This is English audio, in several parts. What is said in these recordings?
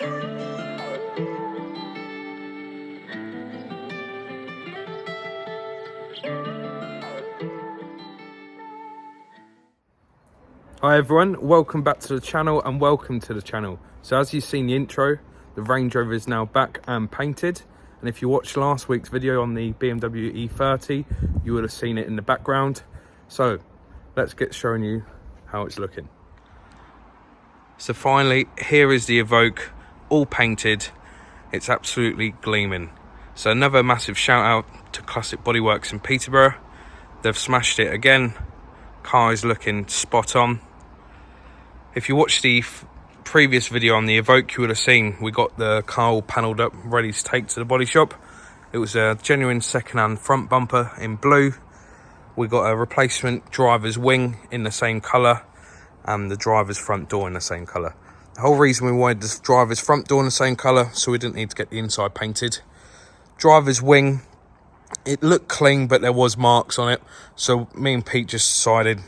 Hi everyone, welcome back to the channel and welcome to the channel. So as you've seen the intro, the Range Rover is now back and painted. And if you watched last week's video on the BMW E30, you would have seen it in the background. So let's get showing you how it's looking. So finally, here is the Evoque, all painted. It's absolutely gleaming. So another massive shout out to Classic Bodyworks in Peterborough. They've smashed it again. Car is looking spot on. If you watched the previous video on the Evoque, you would have seen we got the car all panelled up, ready to take to the body shop. It was a genuine second-hand front bumper in blue. We got a replacement driver's wing in the same colour and the driver's front door in the same colour. The whole reason we wanted the driver's front door in the same colour, so we didn't need to get the inside painted. Driver's wing, it looked clean, but there was marks on it. So me and Pete just decided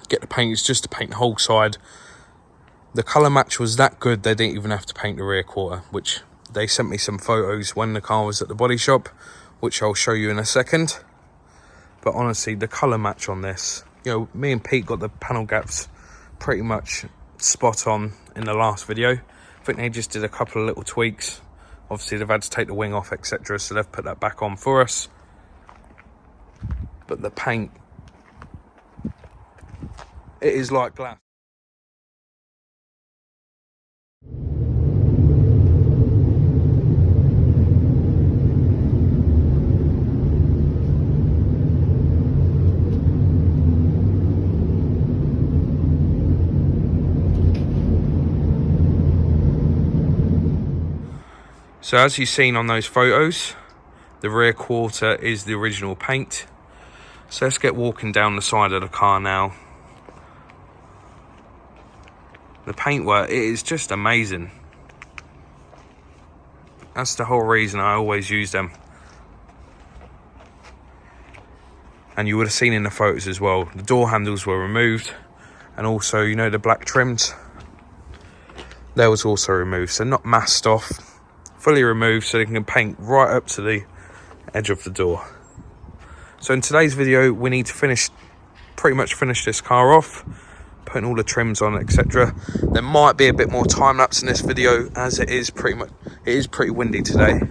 get the painters just to paint the whole side. The colour match was that good, they didn't even have to paint the rear quarter, which they sent me some photos when the car was at the body shop, which I'll show you in a second. But honestly, the colour match on this, you know, me and Pete got the panel gaps pretty much spot on in the last video. I think they just did a couple of little tweaks. Obviously they've had to take the wing off, etc, so they've put that back on for us. But the paint, it is like glass. So as you've seen on those photos, the rear quarter is the original paint. So let's get walking down the side of the car now. The paintwork, it is just amazing. That's the whole reason I always use them. And you would have seen in the photos as well, the door handles were removed. And also, you know, the black trims, that was also removed. So not masked off, fully removed, so they can paint right up to the edge of the door. So in today's video, we need to pretty much finish this car off, putting all the trims on, etc. There might be a bit more time lapse in this video, as it is pretty windy today.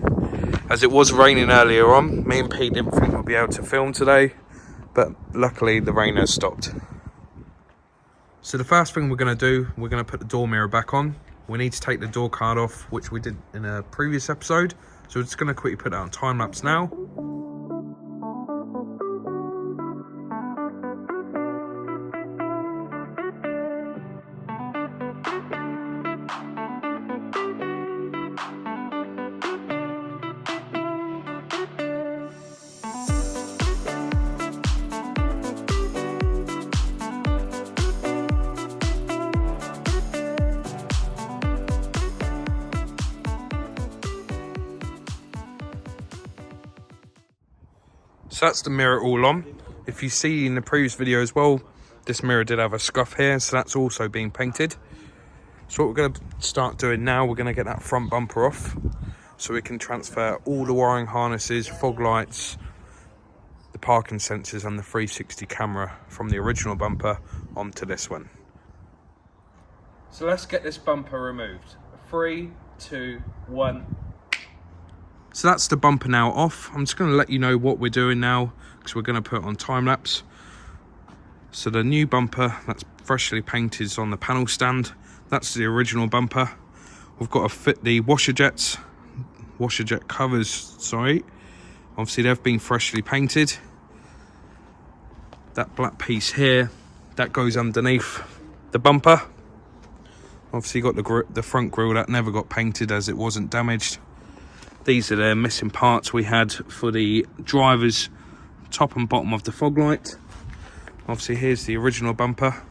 As it was raining earlier on, me and Pete didn't think we'd be able to film today, but luckily the rain has stopped. So the first thing we're going to do, we're going to put the door mirror back on. We need to take the door card off, which we did in a previous episode. So we're just going to quickly put that on time lapse now. So that's the mirror all on. If you see in the previous video as well, this mirror did have a scuff here, so that's also being painted. So what we're going to start doing now, we're going to get that front bumper off so we can transfer all the wiring harnesses, fog lights, the parking sensors and the 360 camera from the original bumper onto this one. So let's get this bumper removed. 3, 2, 1. So that's the bumper now off. I'm just going to let you know what we're doing now, because we're going to put it on time lapse. So the new bumper that's freshly painted is on the panel stand. That's the original bumper. We've got to fit the washer jet covers, sorry. Obviously they've been freshly painted. That black piece here, that goes underneath the bumper. Obviously you got the front grille that never got painted as it wasn't damaged. These are the missing parts we had for the driver's top and bottom of the fog light. Obviously here's the original bumper.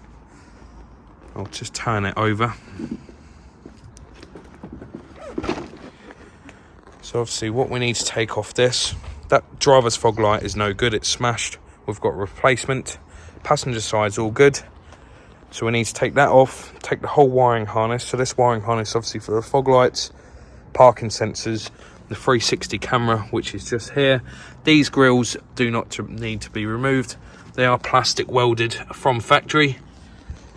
I'll just turn it over. So obviously what we need to take off this, that driver's fog light is no good, it's smashed. We've got replacement. Passenger side's all good. So we need to take that off, take the whole wiring harness. So this wiring harness obviously for the fog lights, parking sensors, the 360 camera, which is just here. These grills do not need to be removed. They are plastic welded from factory.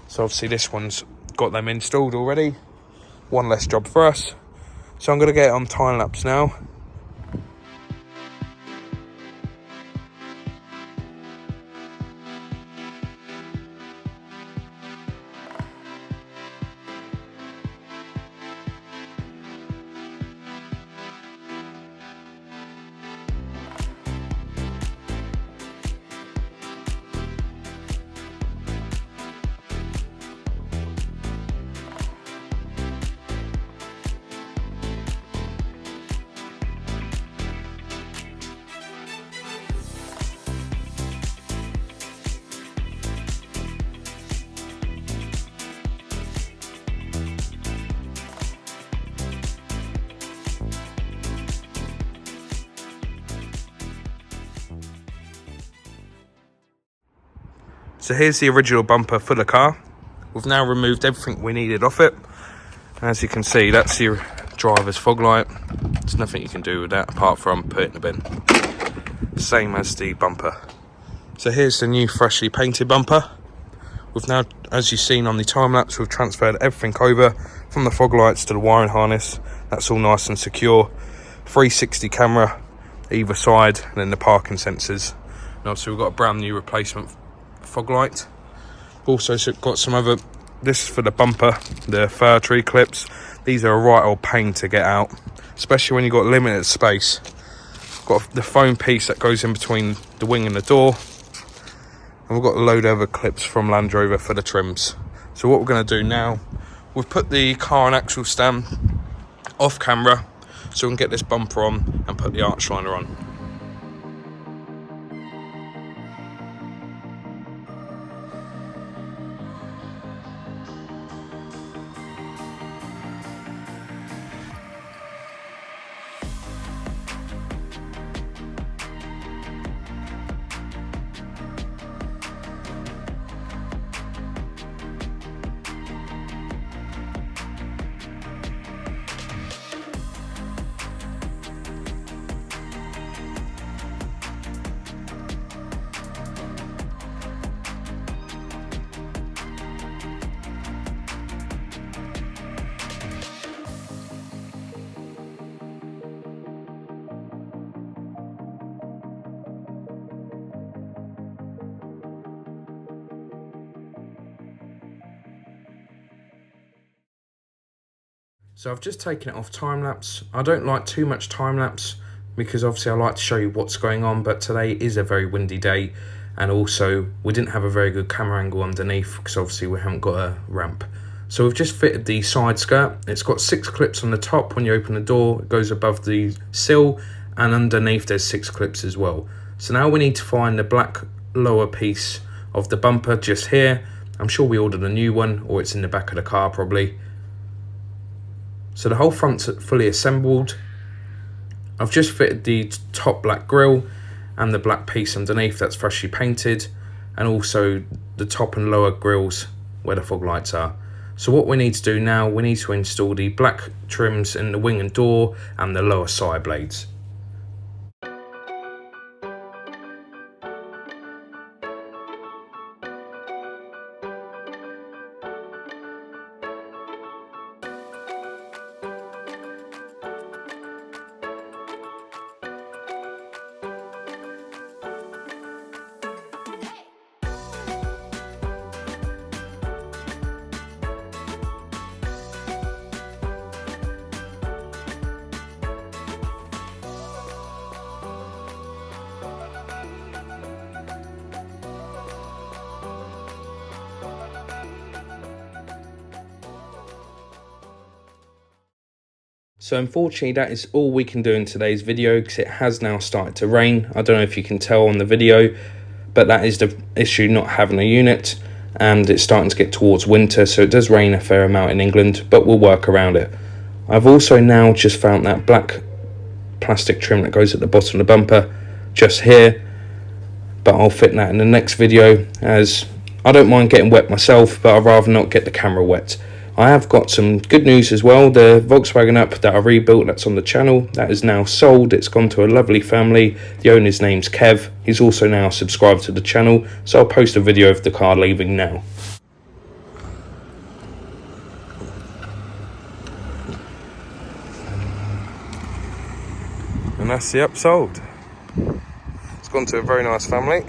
So obviously this one's got them installed already. One less job for us. So I'm going to get it on time lapse now. So here's the original bumper for the car. We've now removed everything we needed off it. As you can see, that's your driver's fog light. There's nothing you can do with that apart from put it in the bin. Same as the bumper. So here's the new freshly painted bumper. We've now, as you've seen on the time lapse, we've transferred everything over from the fog lights to the wiring harness. That's all nice and secure. 360 camera either side, and then the parking sensors. And obviously we've got a brand new replacement fog light. Also got some other, this is for the bumper, the fir tree clips. These are a right old pain to get out, especially when you've got limited space. Got the foam piece that goes in between the wing and the door, and we've got a load of other clips from Land Rover for the trims. So what we're going to do now, we've put the car and axle stand off camera so we can get this bumper on and put the arch liner on. So I've just taken it off time lapse. I don't like too much time lapse because obviously I like to show you what's going on, but today is a very windy day, and also we didn't have a very good camera angle underneath because obviously we haven't got a ramp. So we've just fitted the side skirt. It's got 6 clips on the top. When you open the door, it goes above the sill, and underneath there's 6 clips as well. So now we need to find the black lower piece of the bumper just here. I'm sure we ordered a new one, or it's in the back of the car probably. So the whole front's fully assembled. I've just fitted the top black grille and the black piece underneath that's freshly painted, and also the top and lower grills where the fog lights are. So what we need to do now, we need to install the black trims in the wing and door and the lower side blades. So unfortunately that is all we can do in today's video because it has now started to rain. I don't know if you can tell on the video, but that is the issue, not having a unit, and it's starting to get towards winter, so it does rain a fair amount in England, but we'll work around it. I've also now just found that black plastic trim that goes at the bottom of the bumper just here, but I'll fit that in the next video, as I don't mind getting wet myself, but I'd rather not get the camera wet. I have got some good news as well. The Volkswagen Up that I rebuilt, that's on the channel, that is now sold. It's gone to a lovely family. The owner's name's Kev. He's also now subscribed to the channel, so I'll post a video of the car leaving now. And that's the Up sold. It's gone to a very nice family.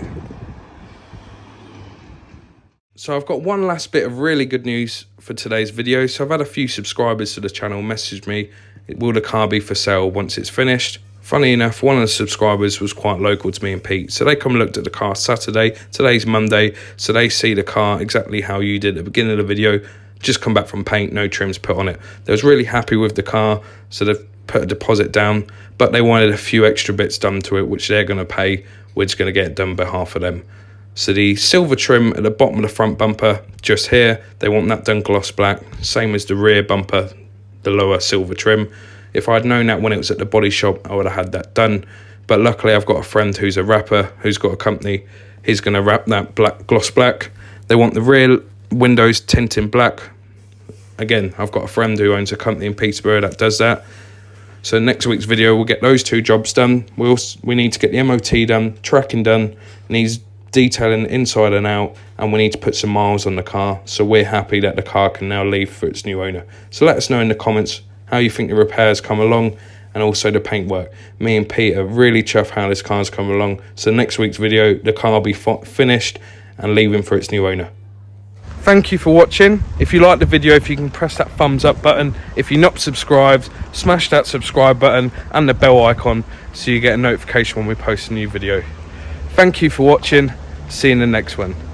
So I've got one last bit of really good news for today's video. So I've had a few subscribers to the channel message me, will the car be for sale once it's finished? Funny enough, one of the subscribers was quite local to me and Pete. So they come and looked at the car Saturday. Today's Monday. So they see the car exactly how you did at the beginning of the video. Just come back from paint, no trims put on it. They was really happy with the car. So they've put a deposit down, but they wanted a few extra bits done to it, which they're going to pay. We're just going to get it done on behalf of them. So the silver trim at the bottom of the front bumper, just here, they want that done gloss black, same as the rear bumper, the lower silver trim. If I'd known that when it was at the body shop, I would have had that done. But luckily I've got a friend who's a rapper, who's got a company, he's going to wrap that black gloss black. They want the rear windows tinting black. Again, I've got a friend who owns a company in Peterborough that does that. So next week's video, we'll get those two jobs done. We need to get the MOT done, tracking done, needs detailing inside and out, and we need to put some miles on the car, so we're happy that the car can now leave for its new owner. So let us know in the comments how you think the repairs come along, and also the paintwork. Me and Pete are really chuffed how this car's come along. So next week's video, the car will be finished and leaving for its new owner. Thank you for watching. If you like the video, if you can press that thumbs up button. If you're not subscribed, smash that subscribe button and the bell icon so you get a notification when we post a new video. Thank you for watching. See you in the next one.